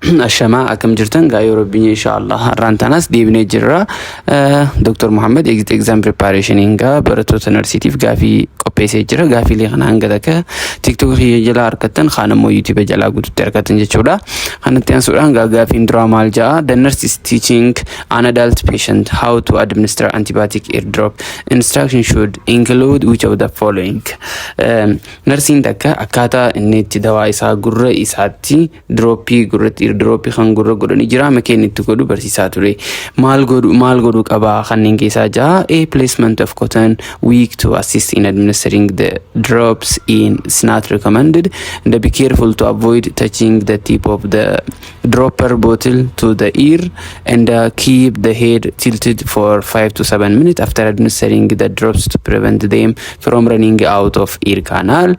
ashama akam jirtan gaa Eurobiin inshallah rantanas deebine jirra Dr. Muhammad exam preparation inga barattoota narsiitiif gaafii qopheessee jira gaafiilee kana hanga takka TikTok jala harkattan khanammoo YouTube jala guututti harkattan jechuudha kanatti ansuudhaan gaafiin dura maal jaa the nurse is teaching an adult patient how to administer antibiotic ear drop instruction should include which of the following narsiin takka akkaataa inni itti dawaa isaa gurra isaatti droppii gurratti droppii kan gurra godhanii jira makeen itti godhu barsiisaa ture maal godhu qaba kanneen keessaa jaa a placement of cotton wick to assist in administering the drops in is not recommended and be careful to avoid touching the tip of the dropper bottle to the ear and keep the head tilted for 5 to 7 minutes after administering the drops to prevent them from running out of ear canal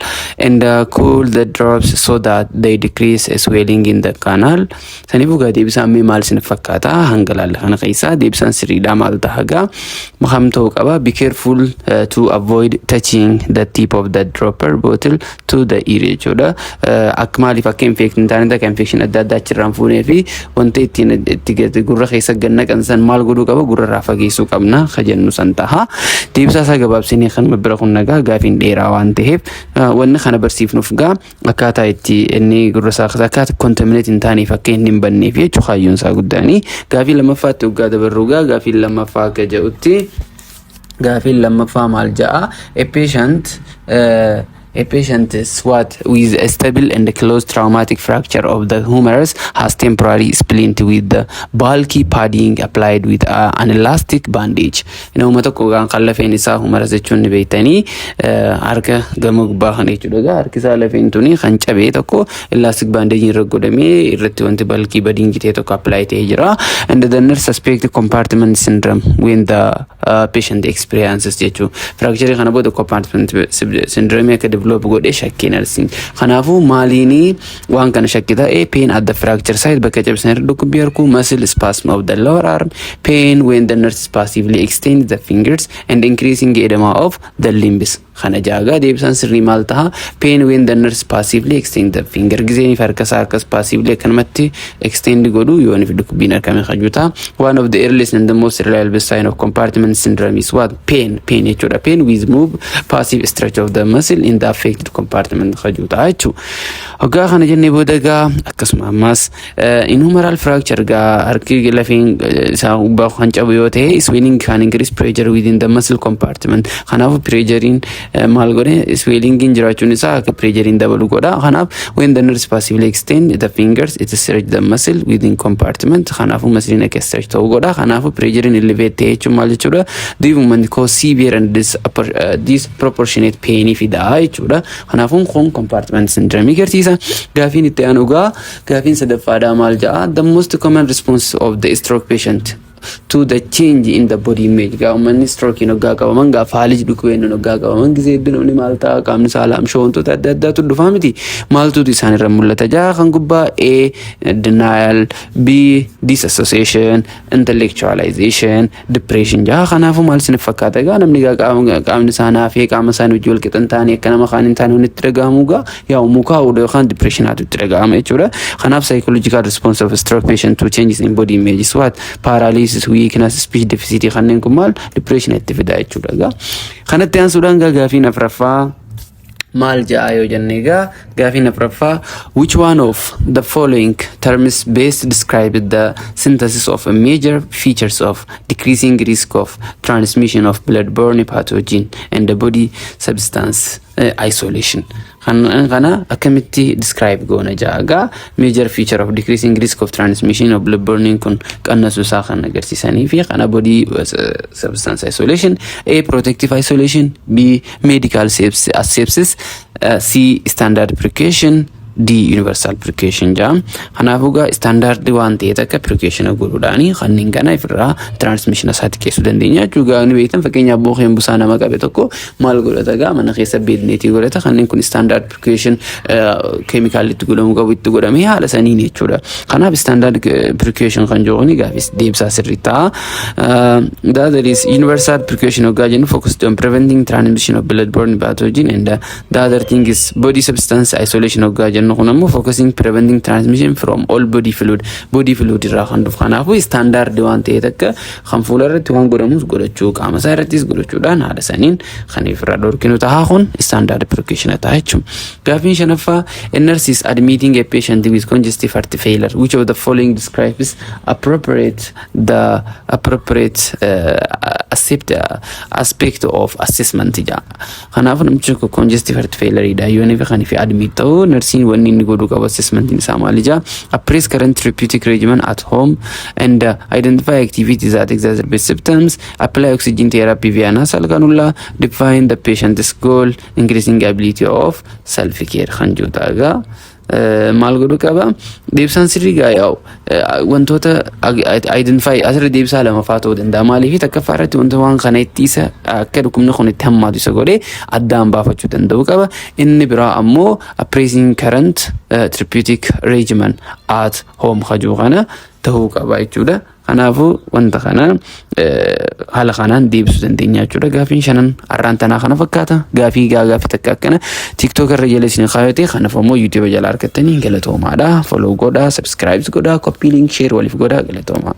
and cool the drops so that they decrease swelling in the canal sanifu ga deebisan me mal sin fakata hangalal kana qeesa deebisan sirida mal tahaga mahamto qaba be careful to avoid touching the tip of the dropper bottle to the ear jechuudha akmali fakka infection adda chiran fuune fi wonte itti gurra keessa ganna kansan mal godu qaba gurra rafa geessu qabna khajennu santaha deebisa sa gabaabsine kan mabra kunnaga gaafin dheeraa waan ta'eef wanni kana barsiifnuuf gaa akkaataa itti inni gurra saa akkaataa contaminate hin taane fakka hin banneef jechuu kaayyoon saa guddaani gaafii lamaffaatti ugaa dabarrugaa gaafii lamaffaa akka jedhutti gaafii lamaffaa maal jaa a patient is what with a stable and closed traumatic fracture of the humerus has temporary splint with the bulky padding applied with an elastic bandage. Inuma tokko gaan qallafeen isaa humerus jechuun ni beeytanii harka gama gubbaa kan jechuudha harki isaa lafeen tuni kan cabee tokko elastic bandage irra godhamee irratti wanti bulky padding ta'e tokko apply ta'ee jira and the nurse suspect compartment syndrome when the patient experiences jechuun fracture kana booda compartment syndrome akka develop godhe shakkii nursing kanaafuu maaliini waan kana shakkita pain at the fracture site bakka cabsan dhukkubii harku muscle spasm of the lower arm pain when the nurse passively extends the fingers and increasing edema of the limbs khana jaaga deebsan sirri maal taha pain when the nurse passively extends the finger gizeni farkas harkas passively kanamatti extend godu yoni dhukkubii harkame khajuta one of the earliest and the most reliable sign of compartment syndrome is what pain jechuudha pain with move passive stretch of the muscle in the affected compartment khajuta jechu ogaa khana jenne bodaga akkasuma ammas inhumeral fracture ga harki lafin sa ubba khancabu yote swelling can increase pressure within the muscle compartment khanafu pressure in mal gone swelling in jirachun isa ka pressure in dabalu goda khanaf when the nurse passively extend the fingers it stretch the muscle within compartment khanafu muscle ne stretch to goda khanafu pressure in elevate jechu mal jechuda the movement cause severe and disproportionate pain if da jechuda khanafu compartment syndrome gertisa gaafin itti anuga gaafin sadafada mal jaa the most common response of the stroke patient to the change in the body image ga man stroke no ga qabaman ga faalij dhukubeen no ga qabaman gize dinumni malta qaamni saalaam shoonto adda tuddu famiti maltu isan irra mul'ata ja kan gubba a denial b disassociation intellectualization depression ja kanafu mal sin fakkaata ga namni ga qaamni saana fi qaama saana wajjul qixantaani akkana maqaan intaan unitti dhagaamu ga yaa muka udo kan depression atu dhagaama jechuudha kanaaf psychological response of stroke patient to changes in body image is what paralysis weakness speech deficit khannen kumal depression attifida jechuudha khanatti an sudan gaafin afrafa mal jaayo jannega gaafin afrafa which one of the following terms best describe the synthesis of a major features of decreasing risk of transmission of blood-borne pathogen and the body substance isolation khana akamitti describe gona jaaga major feature of decreasing risk of transmission of blood-borne kun qannasu sa khana agarsiisanii fi khana body substance isolation a protective isolation b medical sepsis c standard precaution D universal precaution jam hanafuga standard waan ta'e takka precaution godhuudhaani khannin kana ifirra transmission asati keesu dandeenya juga ni beektan fakkeenya bookeen busaana maqabe tokko maal godhata ga mana keessa beedneeti godhata khannin kun standard precaution chemical itti godhamu qabu itti godhame haala saniin jechuudha kanaaf standard precaution kan jooni gaafis deebsa sirritaa that is universal precaution ogaajenu focused on preventing transmission of blood-borne pathogen and the other thing is body substance isolation ogaajenu kun ammoo focusing preventing transmission from all body fluid irraa kan dhufu kanaafuu standard waan ta'e takka kan fuula irratti waan godhamus godhachuu qaama isaa irrattis godhachuudhaan haala saniin kan ifirraa dhorkinu tahaa kun standard precaution ta'a jechuun. Gaafiin shanaffaa a nurse is admitting a patient with congestive heart failure which of the following describes the appropriate aspect of assessment ja. Kanaafuu namichi congestive heart failure ida yoo neef kan ifi admit ta'u nursiin wanni inni godhu qaba assessment isaa maali ja. Appraise current therapeutic regimen at home and identify activities that exacerbate symptoms. Apply oxygen therapy via nasal cannula. Define the patient's goal, increasing ability of self-care. Khanjutaga maal godhu qaba deebsaan sirriigaa yaa'u wantoota identify asirra deebsaa lama faa ta'uu danda'a maaliif takkaffaa irratti wanta waan kana ittisa akka dhukkubni kun itti hammaatu isa godhee addaan baafachuu danda'u qaba. Inni biraa ammoo appraising current therapeutic regimen at home hajuu kana ta'uu qaba jechuudha. Kanaafuu wanta kana haala kanaan deebisuu dandeenya jechuudha. Gaafiin shanan arraan tanaa kana fakkaata. Gaafii takka akkana TikTok irra jala isin kaayate kanaaf ammoo YouTube jala argattanii galatoomaadha. Follow godhaa, subscribe godhaa, copy link, share waliif godhaa galatoomaa.